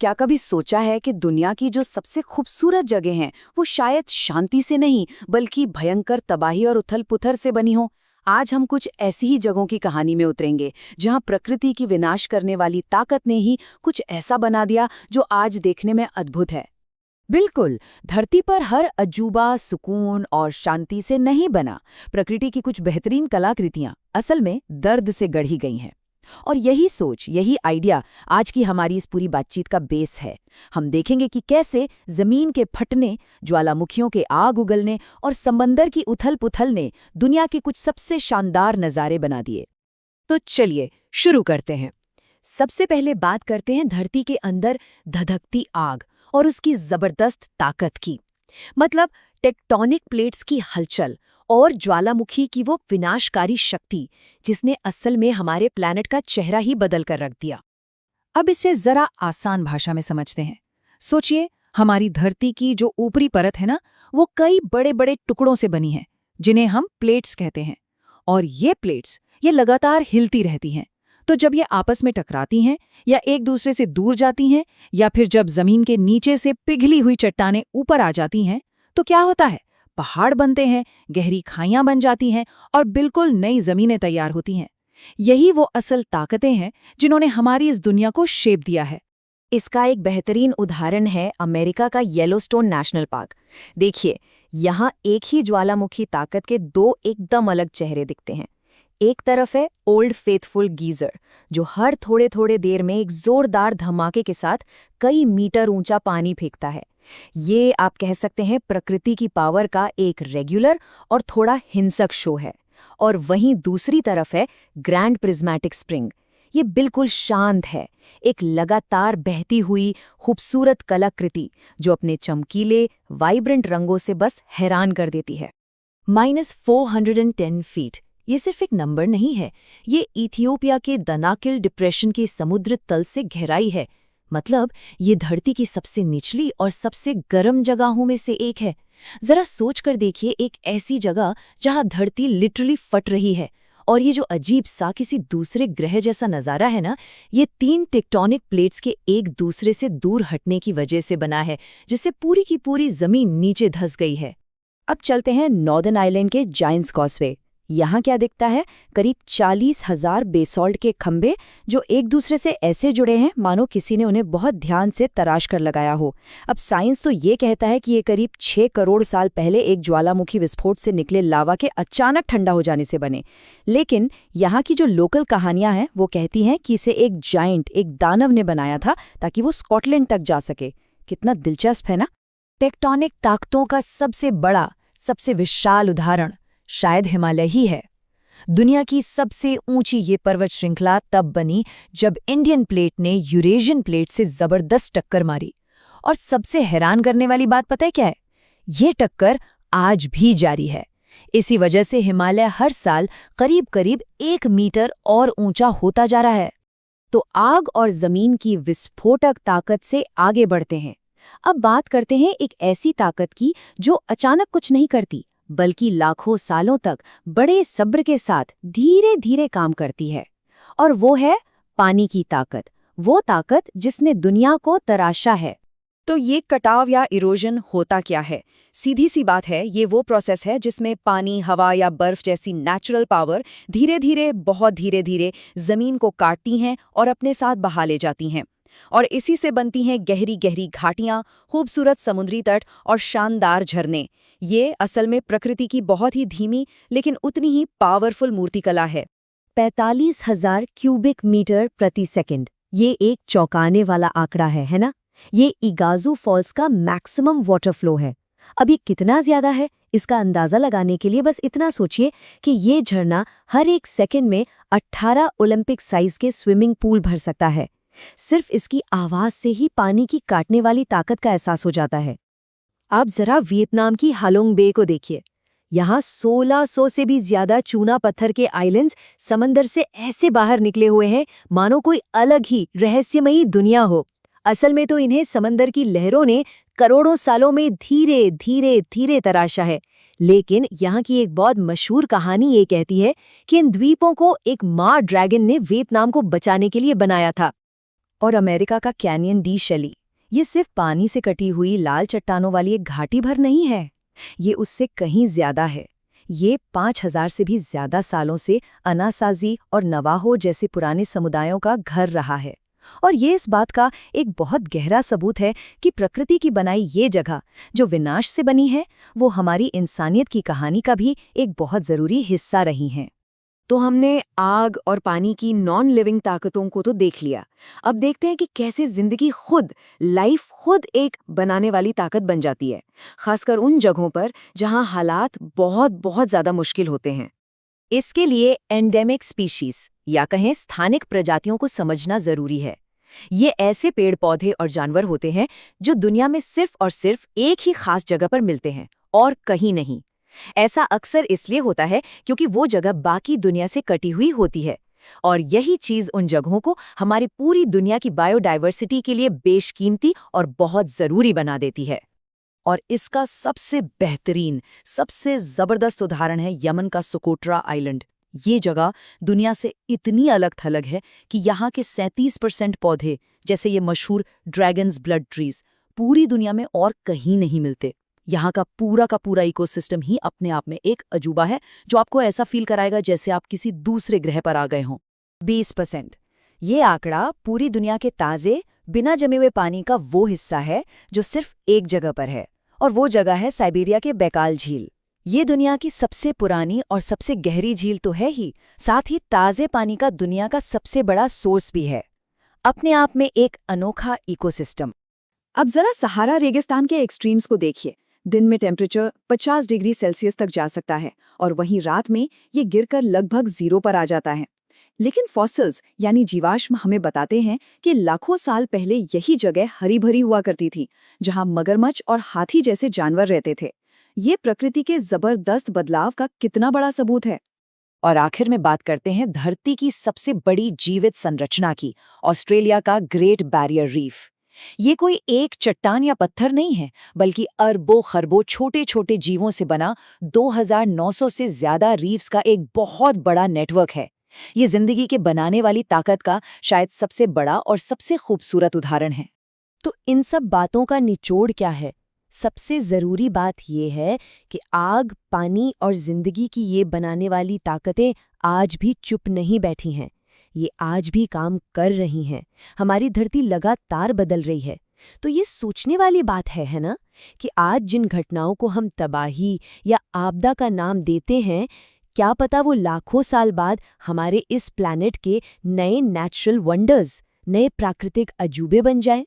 क्या कभी सोचा है कि दुनिया की जो सबसे खूबसूरत जगह हैं वो शायद शांति से नहीं बल्कि भयंकर तबाही और उथल-पुथल से बनी हो। आज हम कुछ ऐसी ही जगहों की कहानी में उतरेंगे जहां प्रकृति की विनाश करने वाली ताकत ने ही कुछ ऐसा बना दिया जो आज देखने में अद्भुत है। बिल्कुल, धरती पर हर अजूबा सुकून और शांति से नहीं बना। प्रकृति की कुछ बेहतरीन कलाकृतियां असल में दर्द से गढ़ी गई हैं। और यही सोच, यही आइडिया आज की हमारी इस पूरी बातचीत का बेस है। हम देखेंगे कि कैसे जमीन के फटने, ज्वालामुखियों के आग उगलने और समंदर की उथल-पुथल ने दुनिया के कुछ सबसे शानदार नज़ारे बना दिए। तो चलिए शुरू करते हैं। सबसे पहले बात करते हैं धरती के अंदर धधकती आग और उसकी जबरदस्त ताकत की। मतलब टेक्टोनिक प्लेट्स की हलचल और ज्वालामुखी की वो विनाशकारी शक्ति जिसने असल में हमारे प्लैनेट का चेहरा ही बदल कर रख दिया। अब इसे जरा आसान भाषा में समझते हैं। सोचिए, हमारी धरती की जो ऊपरी परत है ना, वो कई बड़े बड़े टुकड़ों से बनी है जिन्हें हम प्लेट्स कहते हैं। और ये प्लेट्स ये लगातार हिलती रहती हैं। तो जब ये आपस में टकराती हैं या एक दूसरे से दूर जाती हैं या फिर जब जमीन के नीचे से पिघली हुई चट्टानें ऊपर आ जाती हैं, तो क्या होता है? पहाड़ बनते हैं, गहरी खाइयां बन जाती हैं और बिल्कुल नई जमीनें तैयार होती हैं। यही वो असल ताकतें हैं जिन्होंने हमारी इस दुनिया को शेप दिया है। इसका एक बेहतरीन उदाहरण है अमेरिका का येलोस्टोन नेशनल पार्क। देखिए, यहाँ एक ही ज्वालामुखी ताकत के दो एकदम अलग चेहरे दिखते हैं। एक तरफ है ओल्ड फेथफुल गीजर, जो हर थोड़े थोड़े देर में एक जोरदार धमाके के साथ कई मीटर ऊंचा पानी फेंकता है। ये आप कह सकते हैं प्रकृति की पावर का एक रेगुलर और थोड़ा हिंसक शो है। और वहीं दूसरी तरफ है ग्रैंड प्रिज्मेटिक स्प्रिंग। ये बिल्कुल शांत है, एक लगातार बहती हुई खूबसूरत कलाकृति जो अपने चमकीले वाइब्रेंट रंगों से बस हैरान कर देती है। -410 फीट ये सिर्फ एक नंबर नहीं है, ये इथियोपिया के दनाकिल डिप्रेशन के समुद्र तल से गहराई है। मतलब ये धरती की सबसे निचली और सबसे गर्म जगहों में से एक है। जरा सोच कर देखिए, एक ऐसी जगह जहां धरती लिटरली फट रही है। और ये जो अजीब सा किसी दूसरे ग्रह जैसा नज़ारा है ना, ये 3 टेक्टोनिक प्लेट्स के एक दूसरे से दूर हटने की वजह से बना है, जिससे पूरी की पूरी जमीन नीचे धंस गई है। अब चलते हैं नॉर्दर्न आइलैंड के जायंट्स कॉजवे। यहाँ क्या दिखता है? करीब 40,000 बेसॉल्ट के खंभे जो एक दूसरे से ऐसे जुड़े हैं मानो किसी ने उन्हें बहुत ध्यान से तराश कर लगाया हो। अब साइंस तो ये कहता है कि ये करीब 6 करोड़ साल पहले एक ज्वालामुखी विस्फोट से निकले लावा के अचानक ठंडा हो जाने से बने। लेकिन यहाँ की जो लोकल कहानियां हैं वो कहती हैं कि इसे एक जायंट, एक दानव ने बनाया था ताकि वो स्कॉटलैंड तक जा सके। कितना दिलचस्प है ना? टेक्टोनिक ताकतों का सबसे बड़ा, सबसे विशाल उदाहरण शायद हिमालय ही है। दुनिया की सबसे ऊंची ये पर्वत श्रृंखला तब बनी जब इंडियन प्लेट ने यूरेशियन प्लेट से जबरदस्त टक्कर मारी। और सबसे हैरान करने वाली बात पता है क्या है? ये टक्कर आज भी जारी है। इसी वजह से हिमालय हर साल करीब करीब 1 मीटर और ऊंचा होता जा रहा है। तो आग और जमीन की विस्फोटक ताकत से आगे बढ़ते हैं। अब बात करते हैं एक ऐसी ताकत की जो अचानक कुछ नहीं करती, बल्कि लाखों सालों तक बड़े सब्र के साथ धीरे धीरे काम करती है। और वो है पानी की ताकत। वो ताकत जिसने दुनिया को तराशा है। तो ये कटाव या इरोजन होता क्या है? सीधी सी बात है, ये वो प्रोसेस है जिसमें पानी, हवा या बर्फ जैसी नेचुरल पावर धीरे धीरे, बहुत धीरे धीरे जमीन को काटती हैं और अपने साथ बहा ले जाती हैं। और इसी से बनती हैं गहरी गहरी घाटियां, खूबसूरत समुद्री तट और शानदार झरने। ये असल में प्रकृति की बहुत ही धीमी लेकिन उतनी ही पावरफुल मूर्तिकला है। 45,000 क्यूबिक मीटर प्रति सेकंड, ये एक चौंकाने वाला आंकड़ा है ना? ये इगाजू फॉल्स का मैक्सिमम वाटर फ्लो है। अब ये कितना ज्यादा है, इसका अंदाजा लगाने के लिए बस इतना सोचिए कि ये झरना हर एक सेकंड में 18 ओलंपिक साइज के स्विमिंग पूल भर सकता है। सिर्फ इसकी आवाज से ही पानी की काटने वाली ताकत का एहसास हो जाता है। आप जरा वियतनाम की हालोंग बे को देखिए। यहाँ 1600 से भी ज्यादा चूना पत्थर के आइलैंड्स समंदर से ऐसे बाहर निकले हुए हैं मानो कोई अलग ही रहस्यमयी दुनिया हो। असल में तो इन्हें समंदर की लहरों ने करोड़ों सालों में धीरे धीरे धीरे तराशा है। लेकिन यहाँ की एक बहुत मशहूर कहानी ये कहती है कि इन द्वीपों को एक माँ ड्रैगन ने वियतनाम को बचाने के लिए बनाया था। और अमेरिका का कैनियन डी शेली, ये सिर्फ पानी से कटी हुई लाल चट्टानों वाली एक घाटी भर नहीं है, ये उससे कहीं ज्यादा है। ये 5000 से भी ज्यादा सालों से अनासाजी और नवाहो जैसे पुराने समुदायों का घर रहा है। और ये इस बात का एक बहुत गहरा सबूत है कि प्रकृति की बनाई ये जगह, जो विनाश से बनी है, वो हमारी इंसानियत की कहानी का भी एक बहुत जरूरी हिस्सा रही है। तो हमने आग और पानी की नॉन लिविंग ताकतों को तो देख लिया। अब देखते हैं कि कैसे जिंदगी खुद, लाइफ खुद एक बनाने वाली ताकत बन जाती है, खासकर उन जगहों पर जहां हालात बहुत बहुत ज्यादा मुश्किल होते हैं। इसके लिए एंडेमिक स्पीशीज या कहें स्थानिक प्रजातियों को समझना जरूरी है। ये ऐसे पेड़ पौधे और जानवर होते हैं जो दुनिया में सिर्फ और सिर्फ एक ही खास जगह पर मिलते हैं और कहीं नहीं। ऐसा अक्सर इसलिए होता है क्योंकि वो जगह बाकी दुनिया से कटी हुई होती है, और यही चीज उन जगहों को हमारी पूरी दुनिया की बायोडायवर्सिटी के लिए बेशकीमती और बहुत जरूरी बना देती है। और इसका सबसे बेहतरीन, सबसे जबरदस्त उदाहरण है यमन का सोकोट्रा आइलैंड। ये जगह दुनिया से इतनी अलग थलग है कि यहाँ के 37% पौधे, जैसे ये मशहूर ड्रैगन्स ब्लड ट्रीज, पूरी दुनिया में और कहीं नहीं मिलते। यहाँ का पूरा इकोसिस्टम ही अपने आप में एक अजूबा है, जो आपको ऐसा फील कराएगा जैसे आप किसी दूसरे ग्रह पर आ गए हों। 20%, ये आंकड़ा पूरी दुनिया के ताज़े, बिना जमे हुए पानी का वो हिस्सा है जो सिर्फ एक जगह पर है, और वो जगह है साइबेरिया के बैकाल झील। ये दुनिया की सबसे पुरानी और सबसे गहरी झील तो है ही, साथ ही ताज़े पानी का दुनिया का सबसे बड़ा सोर्स भी है। अपने आप में एक अनोखा इकोसिस्टम। अब जरा सहारा रेगिस्तान के एक्सट्रीम्स को देखिए। दिन में टेम्परेचर 50 डिग्री सेल्सियस तक जा सकता है, और वहीं रात में ये गिरकर लगभग 0 पर आ जाता है। लेकिन फॉसिल्स यानी जीवाश्म हमें बताते हैं कि लाखों साल पहले यही जगह हरी भरी हुआ करती थी, जहां मगरमच्छ और हाथी जैसे जानवर रहते थे। ये प्रकृति के जबरदस्त बदलाव का कितना बड़ा सबूत है। और आखिर में बात करते हैं धरती की सबसे बड़ी जीवित संरचना की, ऑस्ट्रेलिया का ग्रेट बैरियर रीफ। ये कोई एक चट्टान या पत्थर नहीं है, बल्कि अरबों खरबों छोटे छोटे जीवों से बना 2900 से ज्यादा रीफ्स का एक बहुत बड़ा नेटवर्क है। ये जिंदगी के बनाने वाली ताकत का शायद सबसे बड़ा और सबसे खूबसूरत उदाहरण है। तो इन सब बातों का निचोड़ क्या है? सबसे जरूरी बात यह है कि आग, पानी और जिंदगी की ये बनाने वाली ताकतें आज भी चुप नहीं बैठी हैं। ये आज भी काम कर रही हैं। हमारी धरती लगातार बदल रही है। तो ये सोचने वाली बात है ना, कि आज जिन घटनाओं को हम तबाही या आपदा का नाम देते हैं, क्या पता वो लाखों साल बाद हमारे इस प्लैनेट के नए नेचुरल वंडर्स, नए प्राकृतिक अजूबे बन जाएं।